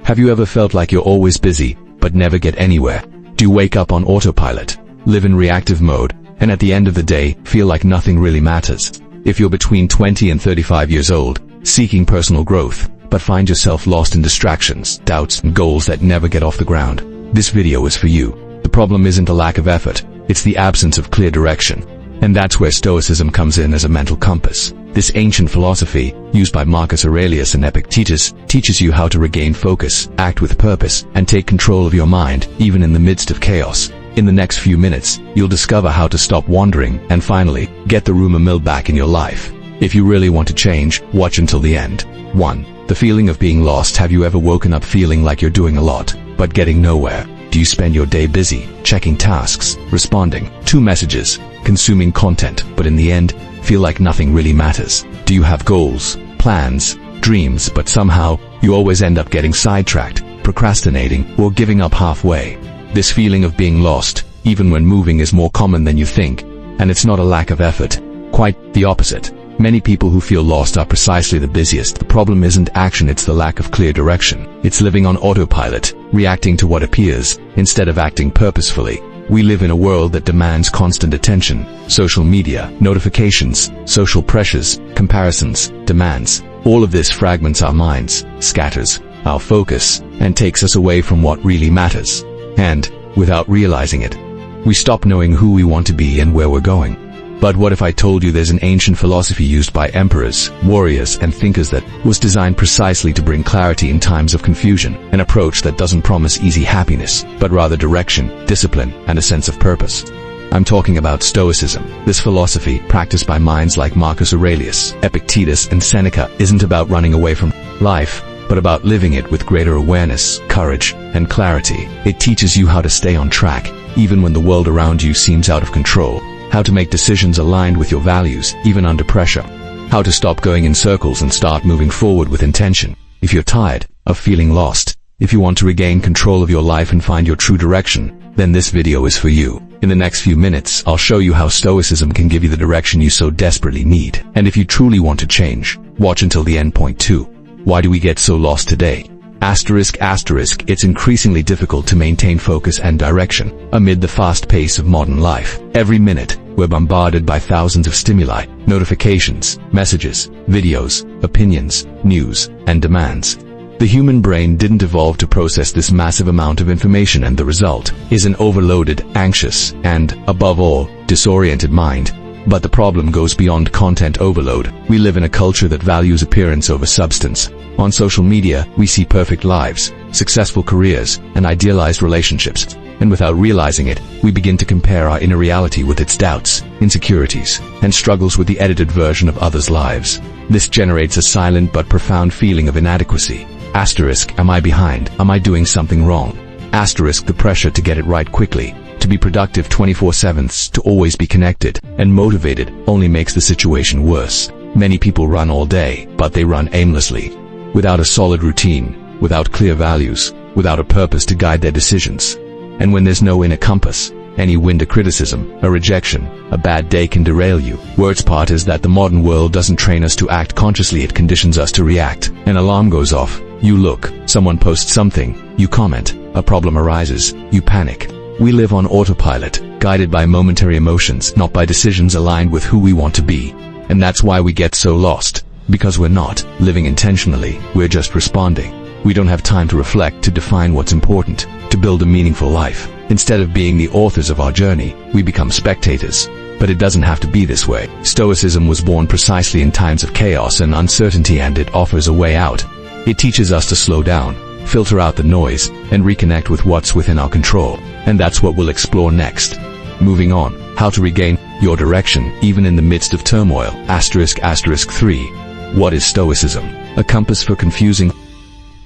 Have you ever felt like you're always busy, but never get anywhere? Do you wake up on autopilot, live in reactive mode, and at the end of the day, feel like nothing really matters? If you're between 20 and 35 years old, seeking personal growth, but find yourself lost in distractions, doubts, and goals that never get off the ground, this video is for you. The problem isn't a lack of effort, it's the absence of clear direction. And that's where Stoicism comes in as a mental compass. This ancient philosophy, used by Marcus Aurelius and Epictetus, teaches you how to regain focus, act with purpose, and take control of your mind, even in the midst of chaos. In the next few minutes, you'll discover how to stop wandering and finally, get the rumor mill back in your life. If you really want to change, watch until the end. 1. The feeling of being lost. Have you ever woken up feeling like you're doing a lot, but getting nowhere? Do you spend your day busy, checking tasks, responding to messages, consuming content, but in the end, feel like nothing really matters? Do you have goals, plans, dreams, but somehow, you always end up getting sidetracked, procrastinating, or giving up halfway? This feeling of being lost, even when moving, is more common than you think, and it's not a lack of effort. Quite the opposite. Many people who feel lost are precisely the busiest. The problem isn't action, it's the lack of clear direction. It's living on autopilot, reacting to what appears, instead of acting purposefully. We live in a world that demands constant attention. Social media, notifications, social pressures, comparisons, demands. All of this fragments our minds, scatters our focus, and takes us away from what really matters. And, without realizing it, we stop knowing who we want to be and where we're going. But what if I told you there's an ancient philosophy used by emperors, warriors, and thinkers that was designed precisely to bring clarity in times of confusion, an approach that doesn't promise easy happiness, but rather direction, discipline, and a sense of purpose? I'm talking about Stoicism. This philosophy, practiced by minds like Marcus Aurelius, Epictetus, and Seneca, isn't about running away from life, but about living it with greater awareness, courage, and clarity. It teaches you how to stay on track, even when the world around you seems out of control. How to make decisions aligned with your values, even under pressure. How to stop going in circles and start moving forward with intention. If you're tired of feeling lost, if you want to regain control of your life and find your true direction, then this video is for you. In the next few minutes, I'll show you how Stoicism can give you the direction you so desperately need. And if you truly want to change, watch until the end. Point 2. Why do we get so lost today? It's increasingly difficult to maintain focus and direction amid the fast pace of modern life. Every minute, we're bombarded by thousands of stimuli, notifications, messages, videos, opinions, news, and demands. The human brain didn't evolve to process this massive amount of information, and the result is an overloaded, anxious, and, above all, disoriented mind. But the problem goes beyond content overload. We live in a culture that values appearance over substance. On social media, we see perfect lives, successful careers, and idealized relationships. And without realizing it, we begin to compare our inner reality with its doubts, insecurities, and struggles with the edited version of others' lives. This generates a silent but profound feeling of inadequacy. Am I behind? Am I doing something wrong? The pressure to get it right quickly, to be productive 24/7, to always be connected and motivated, only makes the situation worse. Many people run all day, but they run aimlessly, without a solid routine, without clear values, without a purpose to guide their decisions. And when there's no inner compass, any wind, a criticism, a rejection, a bad day can derail you. Worst part is that the modern world doesn't train us to act consciously, it conditions us to react. An alarm goes off, you look, someone posts something, you comment, a problem arises, you panic. We live on autopilot, guided by momentary emotions, not by decisions aligned with who we want to be. And that's why we get so lost. Because we're not living intentionally, we're just responding. We don't have time to reflect, to define what's important, to build a meaningful life. Instead of being the authors of our journey, we become spectators. But it doesn't have to be this way. Stoicism was born precisely in times of chaos and uncertainty, and it offers a way out. It teaches us to slow down, filter out the noise, and reconnect with what's within our control. And that's what we'll explore next. Moving on, how to regain your direction, even in the midst of turmoil. 3. What is Stoicism? A compass for confusing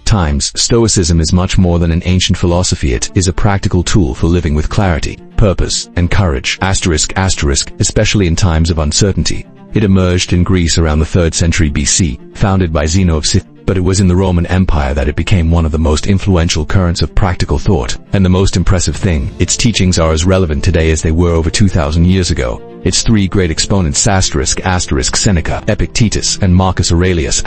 times. Stoicism is much more than an ancient philosophy. It is a practical tool for living with clarity, purpose, and courage. Especially in times of uncertainty. It emerged in Greece around the 3rd century BC, founded by Zeno of Cithia. But it was in the Roman Empire that it became one of the most influential currents of practical thought. And the most impressive thing, its teachings are as relevant today as they were over 2,000 years ago. Its three great exponents Seneca, Epictetus, and Marcus Aurelius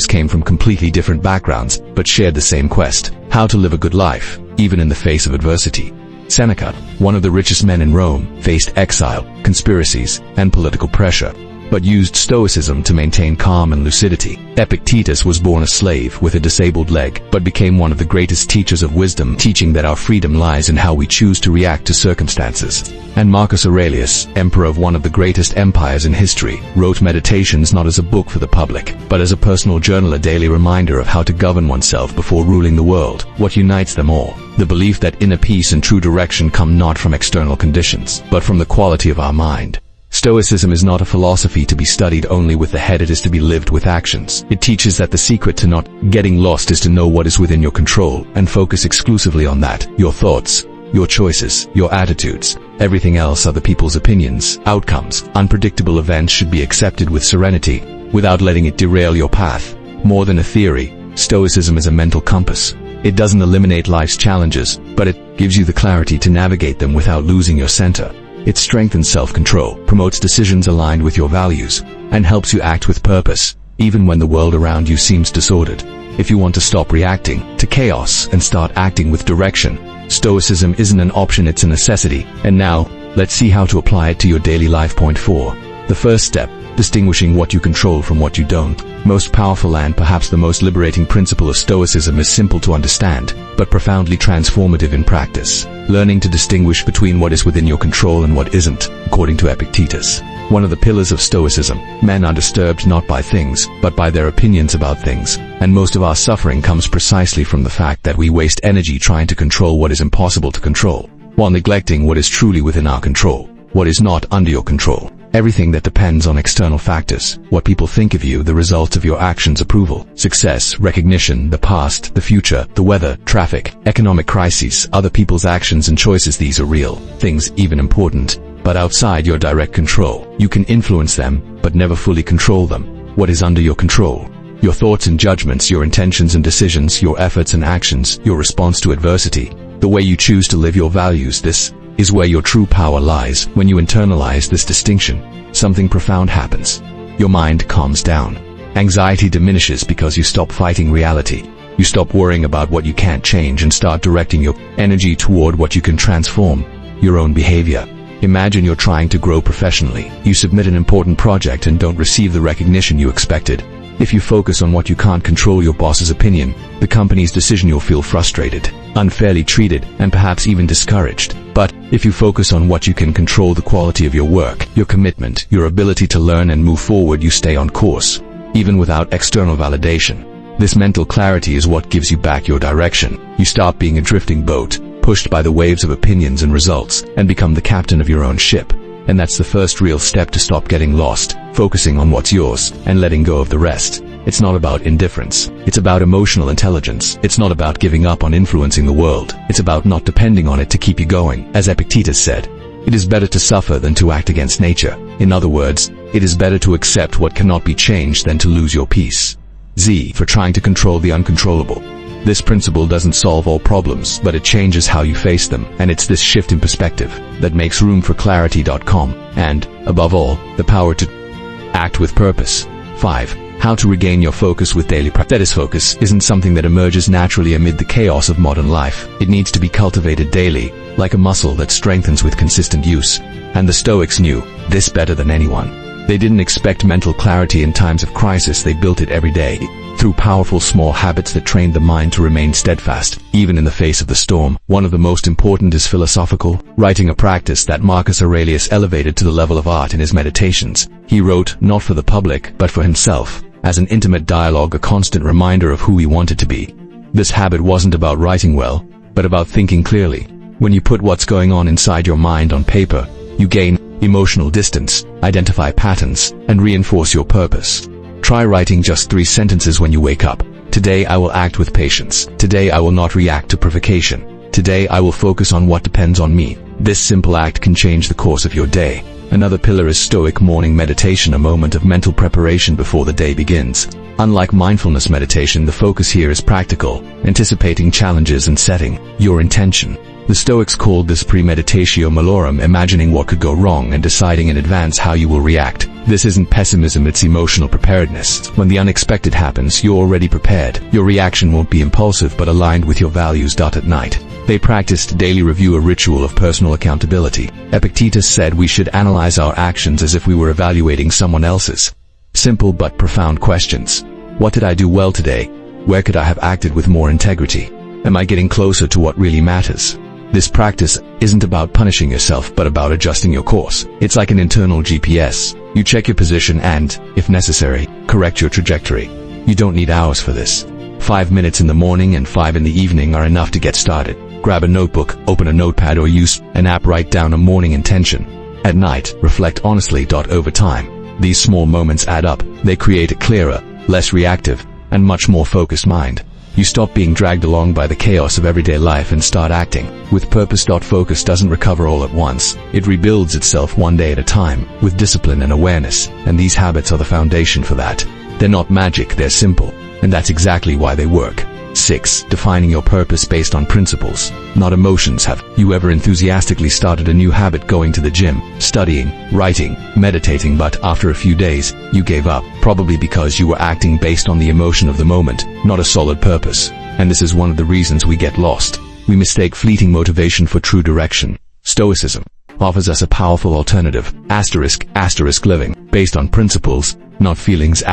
came from completely different backgrounds, but shared the same quest: how to live a good life, even in the face of adversity. Seneca, one of the richest men in Rome, faced exile, conspiracies, and political pressure, but used Stoicism to maintain calm and lucidity. Epictetus was born a slave with a disabled leg, but became one of the greatest teachers of wisdom, teaching that our freedom lies in how we choose to react to circumstances. And Marcus Aurelius, emperor of one of the greatest empires in history, wrote Meditations not as a book for the public, but as a personal journal, a daily reminder of how to govern oneself before ruling the world. What unites them all? The belief that inner peace and true direction come not from external conditions, but from the quality of our mind. Stoicism is not a philosophy to be studied only with the head, it is to be lived with actions. It teaches that the secret to not getting lost is to know what is within your control and focus exclusively on that. Your thoughts, your choices, your attitudes. Everything else, other people's opinions, outcomes, unpredictable events, should be accepted with serenity, without letting it derail your path. More than a theory, Stoicism is a mental compass. It doesn't eliminate life's challenges, but it gives you the clarity to navigate them without losing your center. It strengthens self-control, promotes decisions aligned with your values, and helps you act with purpose, even when the world around you seems disordered. If you want to stop reacting to chaos and start acting with direction, Stoicism isn't an option, it's a necessity. And now, let's see how to apply it to your daily life. Point 4. The first step: distinguishing what you control from what you don't. Most powerful and perhaps the most liberating principle of Stoicism is simple to understand, but profoundly transformative in practice. Learning to distinguish between what is within your control and what isn't. According to Epictetus, one of the pillars of Stoicism, men are disturbed not by things, but by their opinions about things, and most of our suffering comes precisely from the fact that we waste energy trying to control what is impossible to control, while neglecting what is truly within our control, what is not under your control. Everything that depends on external factors, what people think of you, the results of your actions, approval, success, recognition, the past, the future, the weather, traffic, economic crises, other people's actions and choices, these are real things, even important, but outside your direct control. You can influence them, but never fully control them. What is under your control? Your thoughts and judgments, your intentions and decisions, your efforts and actions, your response to adversity, the way you choose to live your values. This is where your true power lies. When you internalize this distinction, something profound happens. Your mind calms down. Anxiety diminishes because you stop fighting reality. You stop worrying about what you can't change and start directing your energy toward what you can transform: your own behavior. Imagine you're trying to grow professionally. You submit an important project and don't receive the recognition you expected. If you focus on what you can't control, your boss's opinion, the company's decision, you'll feel frustrated, unfairly treated, and perhaps even discouraged. But if you focus on what you can control, the quality of your work, your commitment, your ability to learn and move forward, you stay on course, even without external validation. This mental clarity is what gives you back your direction. You stop being a drifting boat, pushed by the waves of opinions and results, and become the captain of your own ship. And that's the first real step to stop getting lost, focusing on what's yours, and letting go of the rest. It's not about indifference. It's about emotional intelligence. It's not about giving up on influencing the world. It's about not depending on it to keep you going. As Epictetus said, it is better to suffer than to act against nature. In other words, it is better to accept what cannot be changed than to lose your peace. Z for trying to control the uncontrollable. This principle doesn't solve all problems, but it changes how you face them, and it's this shift in perspective that makes room for clarity.com, and, above all, the power to act with purpose. 5. How to regain your focus with daily practice. That is, focus isn't something that emerges naturally amid the chaos of modern life. It needs to be cultivated daily, like a muscle that strengthens with consistent use. And the Stoics knew this better than anyone. They didn't expect mental clarity in times of crisis, they built it every day, through powerful small habits that trained the mind to remain steadfast, even in the face of the storm. One of the most important is philosophical writing, a practice that Marcus Aurelius elevated to the level of art in his Meditations. He wrote not for the public, but for himself, as an intimate dialogue, a constant reminder of who he wanted to be. This habit wasn't about writing well, but about thinking clearly. When you put what's going on inside your mind on paper, you gain emotional distance, identify patterns, and reinforce your purpose. Try writing just 3 sentences when you wake up. Today I will act with patience. Today I will not react to provocation. Today I will focus on what depends on me. This simple act can change the course of your day. Another pillar is Stoic morning meditation, a moment of mental preparation before the day begins. Unlike mindfulness meditation, the focus here is practical, anticipating challenges and setting your intention. The Stoics called this premeditatio malorum, imagining what could go wrong and deciding in advance how you will react. This isn't pessimism, it's emotional preparedness. When the unexpected happens, you're already prepared. Your reaction won't be impulsive but aligned with your values. At night, they practiced daily review, a ritual of personal accountability. Epictetus said we should analyze our actions as if we were evaluating someone else's. Simple but profound questions. What did I do well today? Where could I have acted with more integrity? Am I getting closer to what really matters? This practice isn't about punishing yourself but about adjusting your course. It's like an internal GPS. You check your position and, if necessary, correct your trajectory. You don't need hours for this. 5 minutes in the morning and 5 in the evening are enough to get started. Grab a notebook, open a notepad or use an app, write down a morning intention. At night, reflect honestly. Over time, these small moments add up. They create a clearer, less reactive, and much more focused mind. You stop being dragged along by the chaos of everyday life and start acting with purpose. Focus doesn't recover all at once. It rebuilds itself one day at a time, with discipline and awareness, and these habits are the foundation for that. They're not magic, they're simple, and that's exactly why they work. 6. Defining your purpose based on principles, not emotions. Have you ever enthusiastically started a new habit, going to the gym, studying, writing, meditating, but after a few days, you gave up, probably because you were acting based on the emotion of the moment, not a solid purpose? And this is one of the reasons we get lost. We mistake fleeting motivation for true direction. Stoicism offers us a powerful alternative, living, based on principles, not feelings,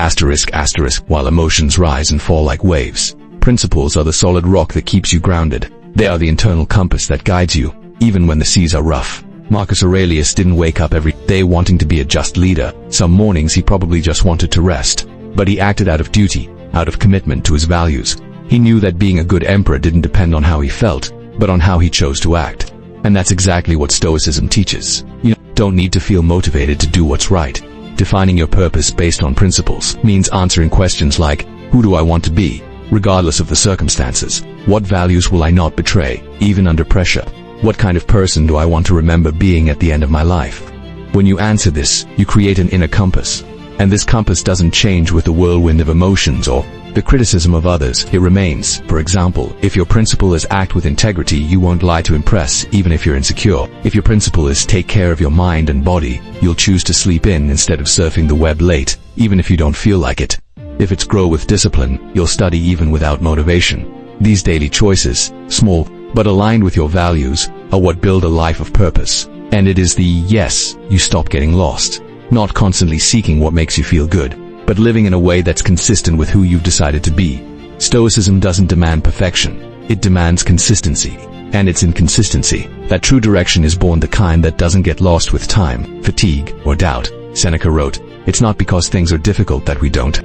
while emotions rise and fall like waves. Principles are the solid rock that keeps you grounded. They are the internal compass that guides you, even when the seas are rough. Marcus Aurelius didn't wake up every day wanting to be a just leader. Some mornings he probably just wanted to rest. But he acted out of duty, out of commitment to his values. He knew that being a good emperor didn't depend on how he felt, but on how he chose to act. And that's exactly what Stoicism teaches. You don't need to feel motivated to do what's right. Defining your purpose based on principles means answering questions like, who do I want to be, regardless of the circumstances? What values will I not betray, even under pressure? What kind of person do I want to remember being at the end of my life? When you answer this, you create an inner compass. And this compass doesn't change with the whirlwind of emotions or the criticism of others. It remains. For example, if your principle is act with integrity, you won't lie to impress, even if you're insecure. If your principle is take care of your mind and body, you'll choose to sleep in instead of surfing the web late, even if you don't feel like it. If it's grow with discipline, you'll study even without motivation. These daily choices, small but aligned with your values, are what build a life of purpose. And it is you stop getting lost, not constantly seeking what makes you feel good, but living in a way that's consistent with who you've decided to be. Stoicism doesn't demand perfection, it demands consistency. And it's in consistency that true direction is born, the kind that doesn't get lost with time, fatigue, or doubt. Seneca wrote, "It's not because things are difficult that we don't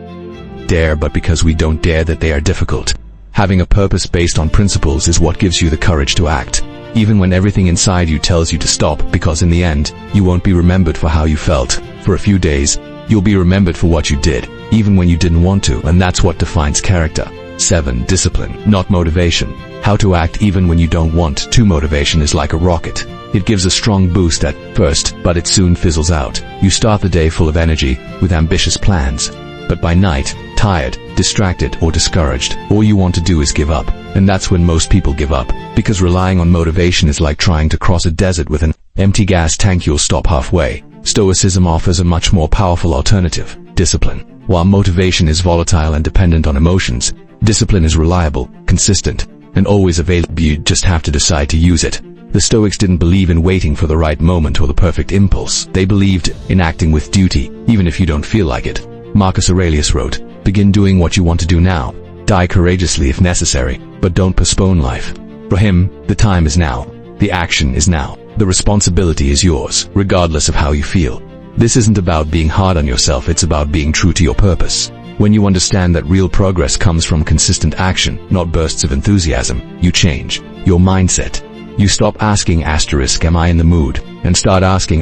dare, but because we don't dare that they are difficult." Having a purpose based on principles is what gives you the courage to act, even when everything inside you tells you to stop, because in the end, you won't be remembered for how you felt. For a few days, you'll be remembered for what you did, even when you didn't want to, and that's what defines character. 7. Discipline, not motivation. How to act even when you don't want to. Motivation is like a rocket. It gives a strong boost at first, but it soon fizzles out. You start the day full of energy, with ambitious plans. But by night, tired, distracted, or discouraged, all you want to do is give up. And that's when most people give up, because relying on motivation is like trying to cross a desert with an empty gas tank. You'll stop halfway. Stoicism offers a much more powerful alternative, discipline. While motivation is volatile and dependent on emotions, discipline is reliable, consistent, and always available. You just have to decide to use it. The Stoics didn't believe in waiting for the right moment or the perfect impulse. They believed in acting with duty, even if you don't feel like it. Marcus Aurelius wrote, "Begin doing what you want to do now. Die courageously if necessary, but don't postpone life." For him, the time is now. The action is now. The responsibility is yours, regardless of how you feel. This isn't about being hard on yourself, it's about being true to your purpose. When you understand that real progress comes from consistent action, not bursts of enthusiasm, you change your mindset. You stop asking "am I in the mood?" and start asking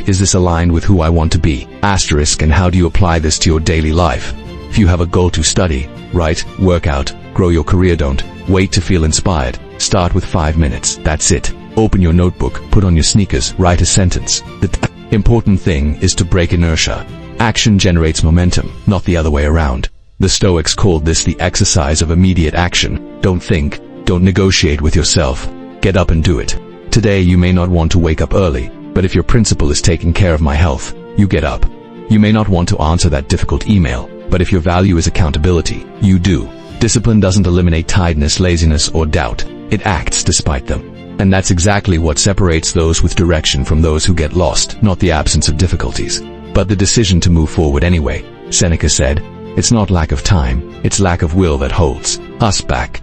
"is this aligned with who I want to be?" And how do you apply this to your daily life? If you have a goal to study, write, work out, grow your career, don't wait to feel inspired. Start with 5 minutes, that's it. Open your notebook, put on your sneakers, write a sentence. important thing is to break inertia. Action generates momentum, not the other way around. The Stoics called this the exercise of immediate action. Don't think, don't negotiate with yourself. Get up and do it. Today you may not want to wake up early, but if your principle is taking care of my health, you get up. You may not want to answer that difficult email, but if your value is accountability, you do. Discipline doesn't eliminate tiredness, laziness, or doubt. It acts despite them. And that's exactly what separates those with direction from those who get lost, not the absence of difficulties, but the decision to move forward anyway. Seneca said, "It's not lack of time, it's lack of will that holds us back."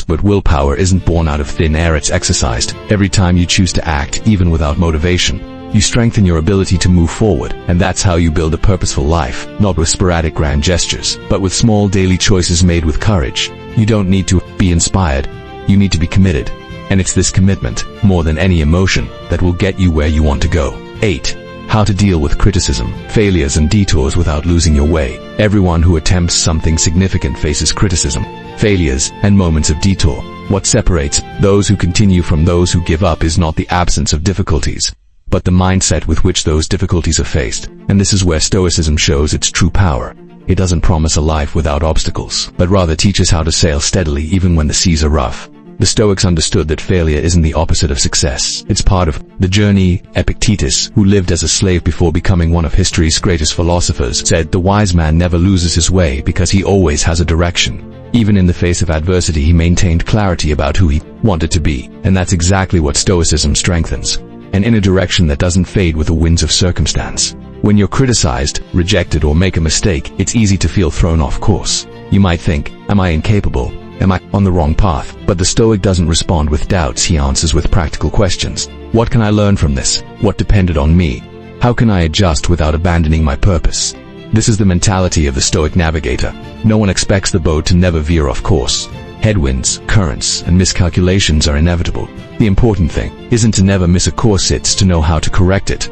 But willpower isn't born out of thin air, it's exercised. Every time you choose to act, even without motivation, you strengthen your ability to move forward, and that's how you build a purposeful life, not with sporadic grand gestures, but with small daily choices made with courage. You don't need to be inspired, you need to be committed. And it's this commitment, more than any emotion, that will get you where you want to go. 8. How to deal with criticism, failures and detours without losing your way. Everyone who attempts something significant faces criticism, failures, and moments of detour. What separates those who continue from those who give up is not the absence of difficulties, but the mindset with which those difficulties are faced. And this is where Stoicism shows its true power. It doesn't promise a life without obstacles, but rather teaches how to sail steadily even when the seas are rough. The Stoics understood that failure isn't the opposite of success. It's part of the journey. Epictetus, who lived as a slave before becoming one of history's greatest philosophers, said, "The wise man never loses his way because he always has a direction." Even in the face of adversity, he maintained clarity about who he wanted to be. And that's exactly what Stoicism strengthens. An inner direction that doesn't fade with the winds of circumstance. When you're criticized, rejected, or make a mistake, it's easy to feel thrown off course. You might think, "Am I incapable? Am I on the wrong path?" But the Stoic doesn't respond with doubts, he answers with practical questions. What can I learn from this? What depended on me? How can I adjust without abandoning my purpose? This is the mentality of the Stoic navigator. No one expects the boat to never veer off course. Headwinds, currents, and miscalculations are inevitable. The important thing isn't to never miss a course, it's to know how to correct it.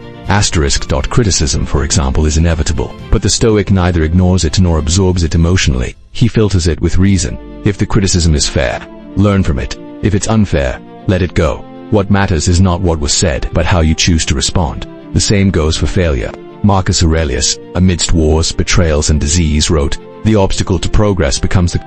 Criticism, for example, is inevitable, but the Stoic neither ignores it nor absorbs it emotionally. He filters it with reason. If the criticism is fair, learn from it. If it's unfair, let it go. What matters is not what was said, but how you choose to respond. The same goes for failure. Marcus Aurelius, amidst wars, betrayals, and disease, wrote, "The obstacle to progress becomes the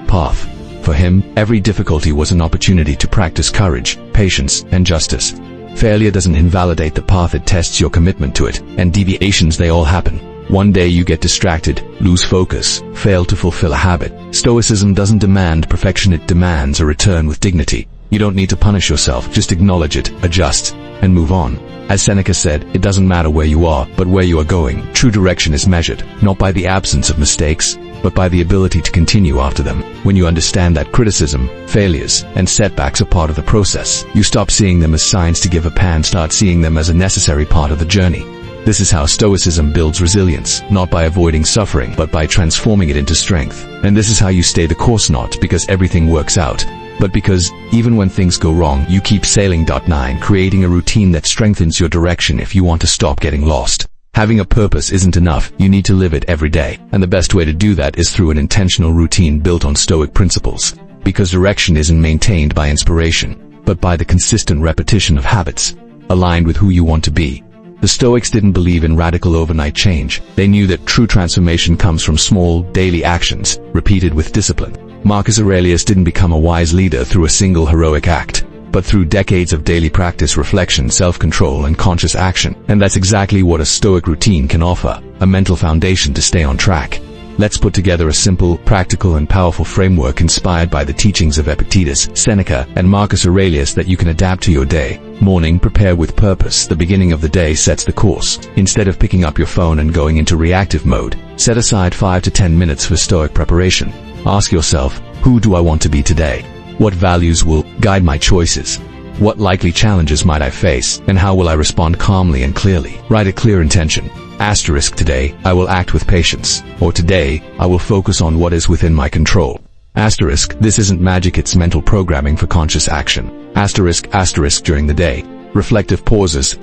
path." For him, every difficulty was an opportunity to practice courage, patience, and justice. Failure doesn't invalidate the path, it tests your commitment to it, and deviations, they all happen. One day you get distracted, lose focus, fail to fulfill a habit. Stoicism doesn't demand perfection, it demands a return with dignity. You don't need to punish yourself, just acknowledge it, adjust, and move on. As Seneca said, it doesn't matter where you are, but where you are going. True direction is measured, not by the absence of mistakes, but by the ability to continue after them. When you understand that criticism, failures, and setbacks are part of the process, you stop seeing them as signs to give up and start seeing them as a necessary part of the journey. This is how Stoicism builds resilience, not by avoiding suffering, but by transforming it into strength. And this is how you stay the course, not because everything works out, but because, even when things go wrong, you keep sailing. 9. Creating a routine that strengthens your direction if you want to stop getting lost. Having a purpose isn't enough, you need to live it every day. And the best way to do that is through an intentional routine built on Stoic principles. Because direction isn't maintained by inspiration, but by the consistent repetition of habits, aligned with who you want to be. The Stoics didn't believe in radical overnight change. They knew that true transformation comes from small, daily actions, repeated with discipline. Marcus Aurelius didn't become a wise leader through a single heroic act, but through decades of daily practice, reflection, self-control, and conscious action. And that's exactly what a Stoic routine can offer, a mental foundation to stay on track. Let's put together a simple, practical, and powerful framework inspired by the teachings of Epictetus, Seneca, and Marcus Aurelius that you can adapt to your day. Morning, prepare with purpose. The beginning of the day sets the course. Instead of picking up your phone and going into reactive mode, set aside 5 to 10 minutes for Stoic preparation. Ask yourself, who do I want to be today? What values will guide my choices? What likely challenges might I face, and how will I respond calmly and clearly? Write a clear intention. Today, I will act with patience. Or today, I will focus on what is within my control. This isn't magic, it's mental programming for conscious action. During the day. Reflective pauses.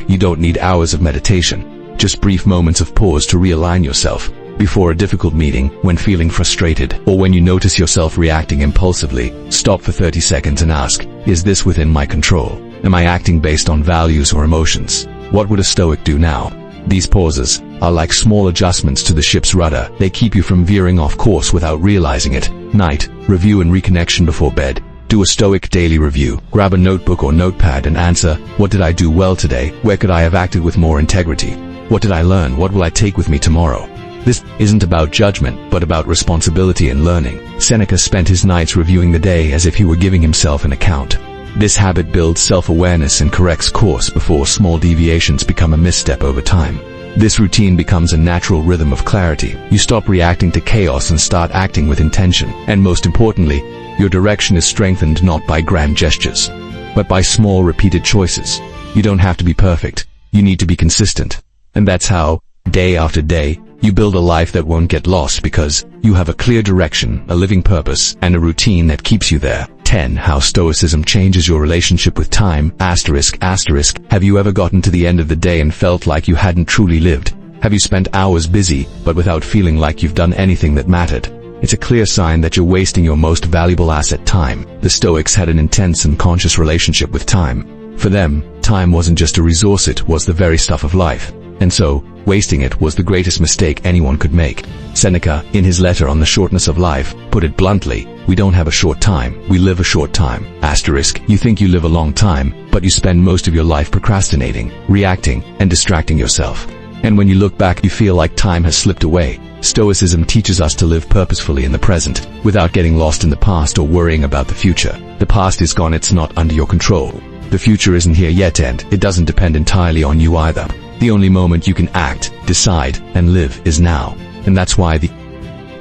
You don't need hours of meditation. Just brief moments of pause to realign yourself. Before a difficult meeting, when feeling frustrated, or when you notice yourself reacting impulsively, stop for 30 seconds and ask, is this within my control? Am I acting based on values or emotions? What would a Stoic do now? These pauses are like small adjustments to the ship's rudder. They keep you from veering off course without realizing it. Night, review and reconnection before bed. Do a Stoic daily review. Grab a notebook or notepad and answer, what did I do well today? Where could I have acted with more integrity? What did I learn? What will I take with me tomorrow? This isn't about judgment, but about responsibility and learning. Seneca spent his nights reviewing the day as if he were giving himself an account. This habit builds self-awareness and corrects course before small deviations become a misstep over time. This routine becomes a natural rhythm of clarity. You stop reacting to chaos and start acting with intention. And most importantly, your direction is strengthened not by grand gestures, but by small repeated choices. You don't have to be perfect. You need to be consistent. And that's how, day after day, you build a life that won't get lost because you have a clear direction, a living purpose, and a routine that keeps you there. 10. How Stoicism changes your relationship with time. ***. Have you ever gotten to the end of the day and felt like you hadn't truly lived? Have you spent hours busy, but without feeling like you've done anything that mattered? It's a clear sign that you're wasting your most valuable asset, time. The Stoics had an intense and conscious relationship with time. For them, time wasn't just a resource, it was the very stuff of life. And so, wasting it was the greatest mistake anyone could make. Seneca, in his letter on the shortness of life, put it bluntly, we don't have a short time, we live a short time. ***. You think you live a long time, but you spend most of your life procrastinating, reacting, and distracting yourself. And when you look back, you feel like time has slipped away. Stoicism teaches us to live purposefully in the present, without getting lost in the past or worrying about the future. The past is gone, it's not under your control. The future isn't here yet, and it doesn't depend entirely on you either. The only moment you can act, decide, and live is now. And that's why the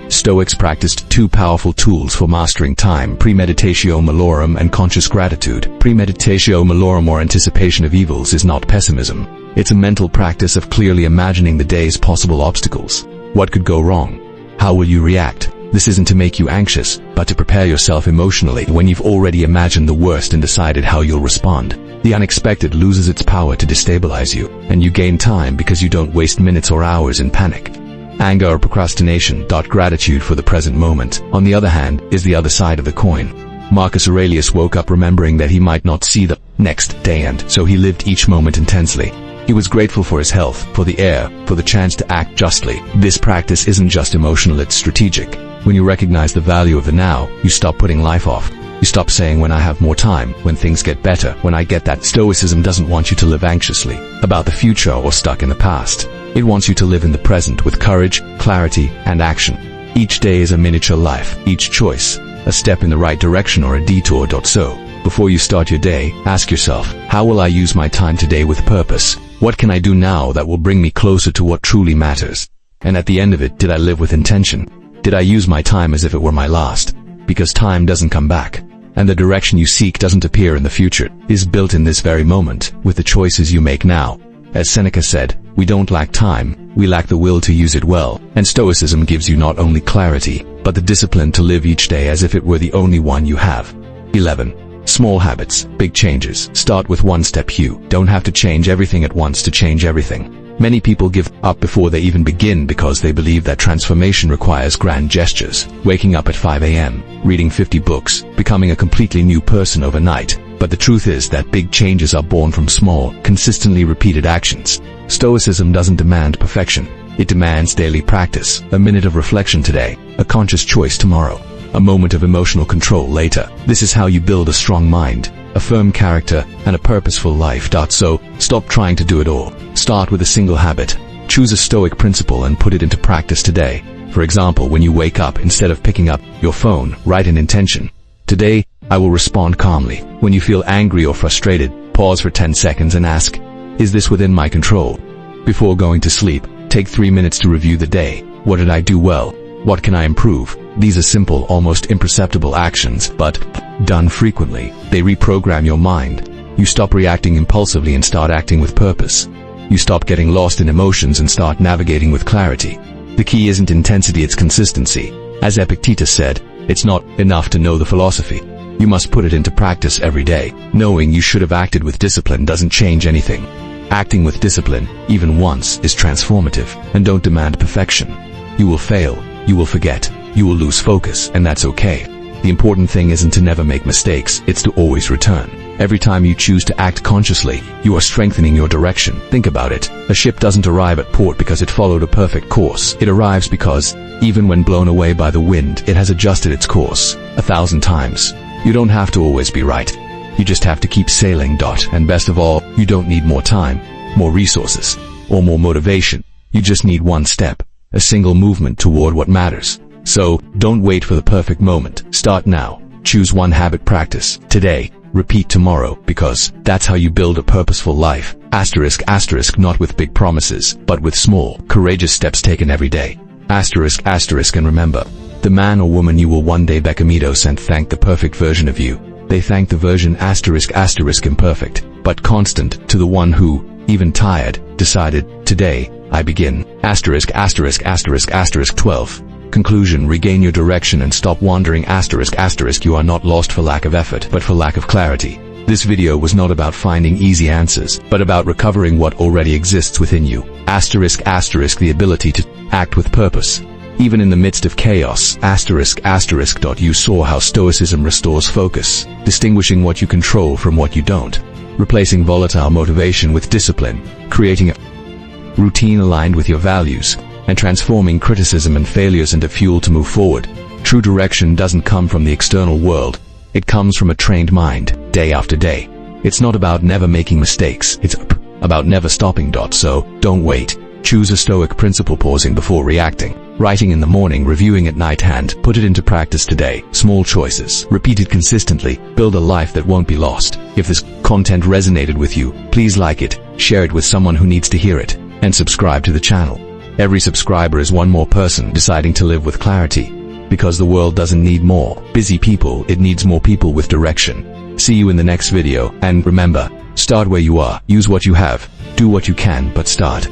Stoics practiced two powerful tools for mastering time: premeditatio malorum and conscious gratitude. Premeditatio malorum, or anticipation of evils, is not pessimism. It's a mental practice of clearly imagining the day's possible obstacles. What could go wrong? How will you react? This isn't to make you anxious, but to prepare yourself emotionally when you've already imagined the worst and decided how you'll respond. The unexpected loses its power to destabilize you, and you gain time because you don't waste minutes or hours in panic. Anger or procrastination. Gratitude for the present moment, on the other hand, is the other side of the coin. Marcus Aurelius woke up remembering that he might not see the next day, and so he lived each moment intensely. He was grateful for his health, for the air, for the chance to act justly. This practice isn't just emotional, it's strategic. When you recognize the value of the now, you stop putting life off. You stop saying, when I have more time, when things get better, when I get that. Stoicism doesn't want you to live anxiously about the future or stuck in the past. It wants you to live in the present with courage, clarity, and action. Each day is a miniature life, each choice, a step in the right direction or a detour. So, before you start your day, ask yourself, how will I use my time today with purpose? What can I do now that will bring me closer to what truly matters? And at the end of it, did I live with intention? Did I use my time as if it were my last? Because time doesn't come back, and the direction you seek doesn't appear in the future. It is built in this very moment, with the choices you make now. As Seneca said, we don't lack time, we lack the will to use it well. And Stoicism gives you not only clarity, but the discipline to live each day as if it were the only one you have. 11. Small habits, big changes. Start with one step. You don't have to change everything at once to change everything. Many people give up before they even begin because they believe that transformation requires grand gestures. Waking up at 5 a.m., reading 50 books, becoming a completely new person overnight. But the truth is that big changes are born from small, consistently repeated actions. Stoicism doesn't demand perfection. It demands daily practice, a minute of reflection today, a conscious choice tomorrow, a moment of emotional control later. This is how you build a strong mind, a firm character, and a purposeful life. So, stop trying to do it all. Start with a single habit. Choose a Stoic principle and put it into practice today. For example, when you wake up, instead of picking up your phone, write an intention. Today, I will respond calmly. When you feel angry or frustrated, pause for 10 seconds and ask, is this within my control? Before going to sleep, take 3 minutes to review the day. What did I do well? What can I improve? These are simple, almost imperceptible actions, but done frequently, they reprogram your mind. You stop reacting impulsively and start acting with purpose. You stop getting lost in emotions and start navigating with clarity. The key isn't intensity, it's consistency. As Epictetus said, it's not enough to know the philosophy. You must put it into practice every day. Knowing you should have acted with discipline doesn't change anything. Acting with discipline, even once, is transformative, and don't demand perfection. You will fail, you will forget, you will lose focus, and that's okay. The important thing isn't to never make mistakes, it's to always return. Every time you choose to act consciously, you are strengthening your direction. Think about it. A ship doesn't arrive at port because it followed a perfect course. It arrives because, even when blown away by the wind, it has adjusted its course 1,000 times. You don't have to always be right. You just have to keep sailing. And best of all, you don't need more time, more resources, or more motivation. You just need one step, a single movement toward what matters. So, don't wait for the perfect moment. Start now. Choose one habit practice today. Repeat tomorrow, because that's how you build a purposeful life. ***, not with big promises, but with small, courageous steps taken every day. ***, and remember, the man or woman you will one day become and thank the perfect version of you. They thank the version *** imperfect, but constant, to the one who, even tired, decided, today, I begin. ***12. Conclusion: regain your direction and stop wandering. ***, you are not lost for lack of effort, but for lack of clarity. This video was not about finding easy answers, but about recovering what already exists within you. ***, the ability to act with purpose. Even in the midst of chaos. ***, you saw how Stoicism restores focus, distinguishing what you control from what you don't, replacing volatile motivation with discipline, creating a routine aligned with your values, and transforming criticism and failures into fuel to move forward. True direction doesn't come from the external world. It comes from a trained mind, day after day. It's not about never making mistakes, it's about never stopping. So, don't wait. Choose a Stoic principle: pausing before reacting, writing in the morning, reviewing at night, and put it into practice today. Small choices, repeated consistently, build a life that won't be lost. If this content resonated with you, please like it, share it with someone who needs to hear it, and subscribe to the channel. Every subscriber is one more person deciding to live with clarity. Because the world doesn't need more busy people, it needs more people with direction. See you in the next video, and remember, start where you are, use what you have, do what you can, but start.